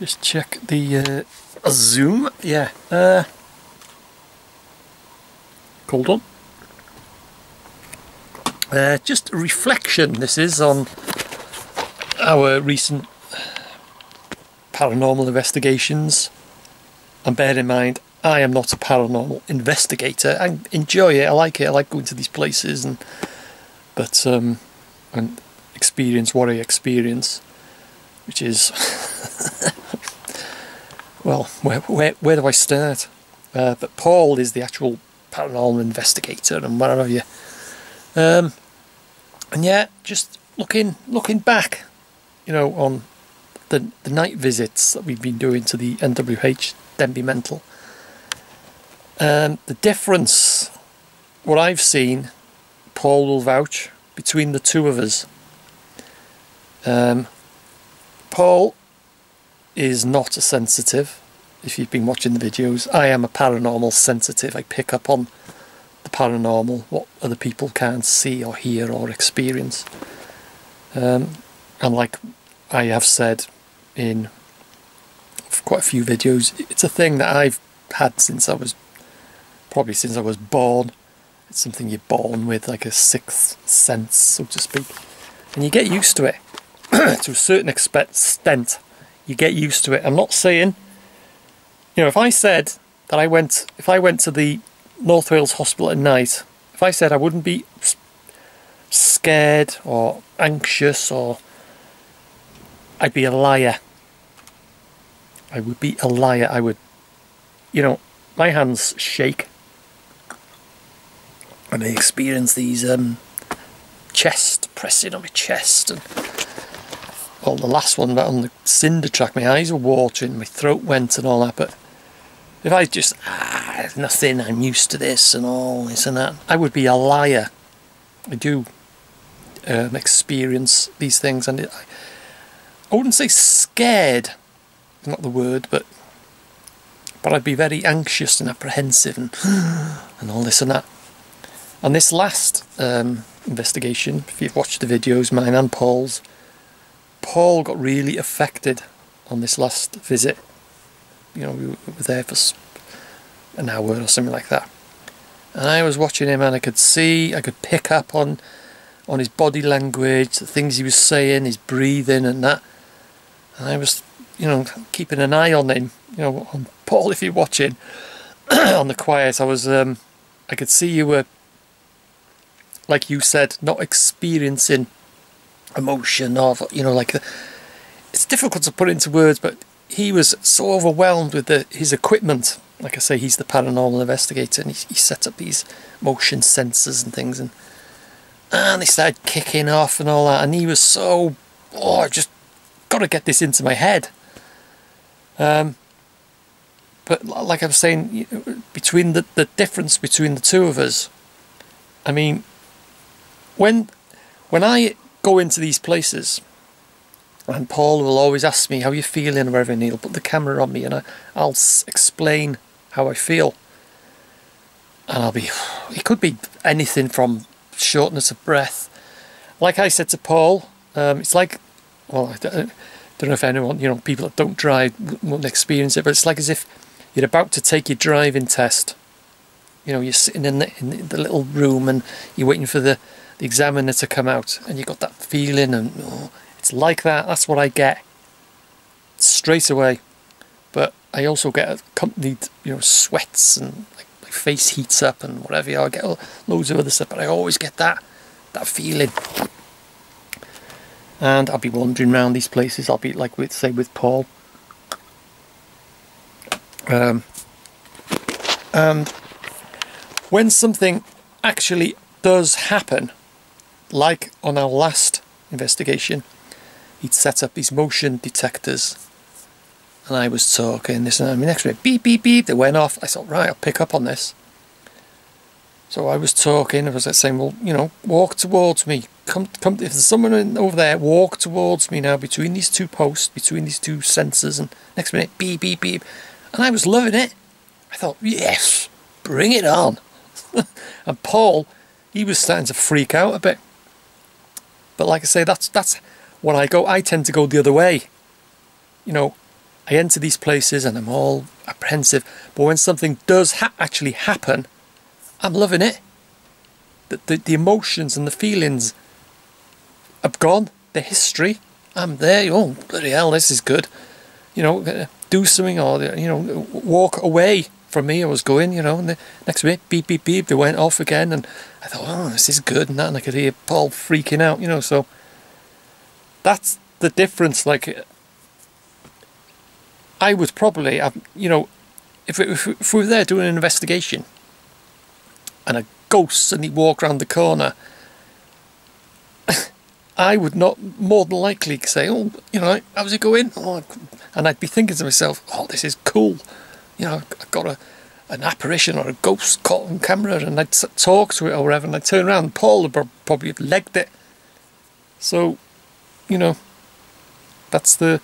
Just check the zoom. Yeah. Hold on. Just a reflection, this is, on our recent paranormal investigations. And bear in mind, I am not a paranormal investigator. I enjoy it, I like going to these places, and experience what I experience, which is well, where do I start? But Paul is the actual paranormal investigator and what have you. And yeah, just looking back, you know, on the night visits that we've been doing to the NWH Denby Mental. The difference, what I've seen, Paul will vouch, between the two of us. Paul is not a sensitive. If you've been watching the videos, I am a paranormal sensitive. I pick up on the paranormal, what other people can't see or hear or experience. And like I have said in quite a few videos, it's a thing that I've had since I was born. It's something you're born with, like a sixth sense, so to speak, and you get used to it. To a certain extent, you get used to it. I'm not saying, you know, if I said that if I went to the North Wales Hospital at night, if I said I wouldn't be scared or anxious, or I'd be a liar. I would be a liar. I would, you know, my hands shake and I experience these chest pressing on my chest, and well, the last one on the cinder track, my eyes were watering, my throat went and all that. But if I just nothing, I'm used to this and all this and that, I would be a liar. I do experience these things, and I wouldn't say scared, not the word, but I'd be very anxious and apprehensive and all this and that. On this last investigation, if you've watched the videos, mine and Paul's, Paul got really affected on this last visit. You know, we were there for an hour or something like that, and I was watching him, and I could pick up on his body language, the things he was saying, his breathing and that. And I was, you know, keeping an eye on him, you know, on Paul, if you're watching, on the quiet. I could see you were, like you said, not experiencing emotion, or, you know, like, it's difficult to put into words, but he was so overwhelmed with his equipment. Like I say, he's the paranormal investigator, and he set up these motion sensors and things, and they started kicking off and all that, and he was so, I just got to get this into my head. But like I was saying, between the difference between the two of us, I mean, when I go into these places, and Paul will always ask me, how you feeling, or whatever, and he'll put the camera on me, and I'll explain how I feel, and it could be anything from shortness of breath. Like I said to Paul, it's like, well, I don't know if anyone, you know, people that don't drive won't experience it, but it's like as if you're about to take your driving test. You know, you're sitting in the little room, and you're waiting for the examiner to come out, and you got that feeling, and it's like that. That's what I get straight away. But I also get accompanied, you know, sweats, and like my face heats up and whatever. I get loads of other stuff, but I always get that feeling. And I'll be wandering around these places. I'll be like, with Paul. And when something actually does happen, like on our last investigation, he'd set up these motion detectors, and I was talking this and that. I mean, next minute, beep, beep, beep, they went off. I thought, right, I'll pick up on this. So I was talking, I was saying, well, you know, walk towards me. Come, if there's someone over there, walk towards me now, between these two posts, between these two sensors, and next minute, beep, beep, beep. And I was loving it. I thought, yes, bring it on. And Paul, he was starting to freak out a bit. But like I say, that's when I tend to go the other way. You know, I enter these places and I'm all apprehensive, but when something does actually happen, I'm loving it. The emotions and the feelings have gone, the history, I'm there, oh bloody hell, this is good. You know, do something, or, you know, walk away from me I was going, you know, and the next minute, beep, beep, beep, they went off again, and I thought, oh, this is good, and that, and I could hear Paul freaking out, you know, so that's the difference. Like, I would probably have, you know, if we were there doing an investigation and a ghost suddenly walked around the corner, I would not more than likely say, oh, you know, how's it going? Oh, and I'd be thinking to myself, oh, this is cool. You know, I've got an apparition or a ghost caught on camera, and I'd talk to it or whatever, and I'd turn around and Paul would probably have legged it. So, you know, that's the...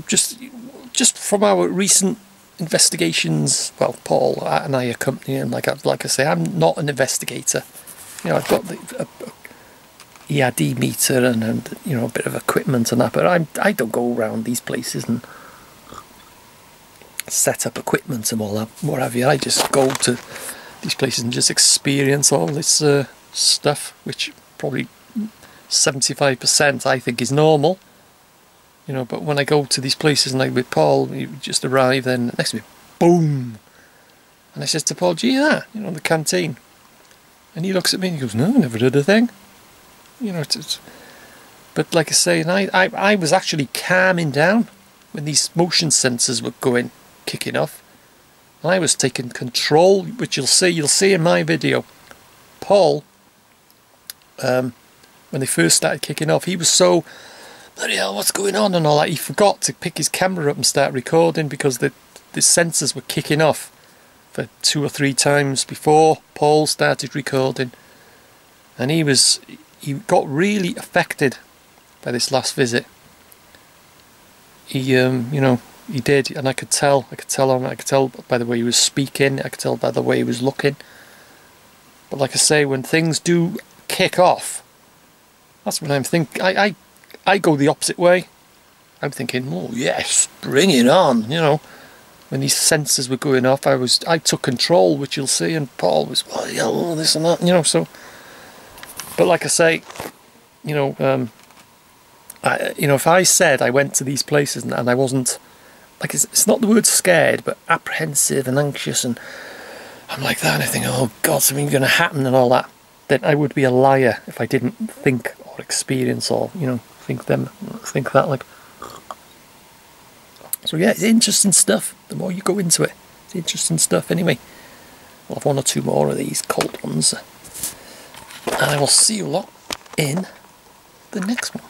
Just from our recent investigations, well, Paul and I accompany him. Like I say, I'm not an investigator. You know, I've got the ERD meter and you know, a bit of equipment and that, but I don't go around these places and set up equipment and all that, what have you. I just go to these places and just experience all this stuff, which probably 75% I think is normal. You know, but when I go to these places, and like with Paul, he just arrived, then next to me, boom! And I says to Paul, "Gee, that, you know, the canteen." And he looks at me and he goes, "No, never did a thing." You know, but like I say, and I was actually calming down when these motion sensors were kicking off. And I was taking control, which you'll see in my video. Paul, when they first started kicking off, he was so, bloody hell, what's going on and all that. He forgot to pick his camera up and start recording because the sensors were kicking off for 2 or 3 times before Paul started recording. And he got really affected by this last visit. He, you know, he did, and I could tell by the way he was speaking, I could tell by the way he was looking. But like I say, when things do kick off, that's when I'm thinking, I go the opposite way. I'm thinking, oh yes, bring it on, you know. When these sensors were going off, I took control, which you'll see, and Paul was, well, yeah, oh, this and that, you know, so. But like I say, you know, you know, if I said I went to these places and I wasn't, like, it's not the word scared, but apprehensive and anxious, and I'm like that, and I think, oh God, something's going to happen and all that, then I would be a liar if I didn't think or experience or, you know, think that, like. So yeah, it's interesting stuff. The more you go into it, it's interesting stuff. Anyway, I'll have 1 or 2 more of these cold ones, and I will see you lot in the next one.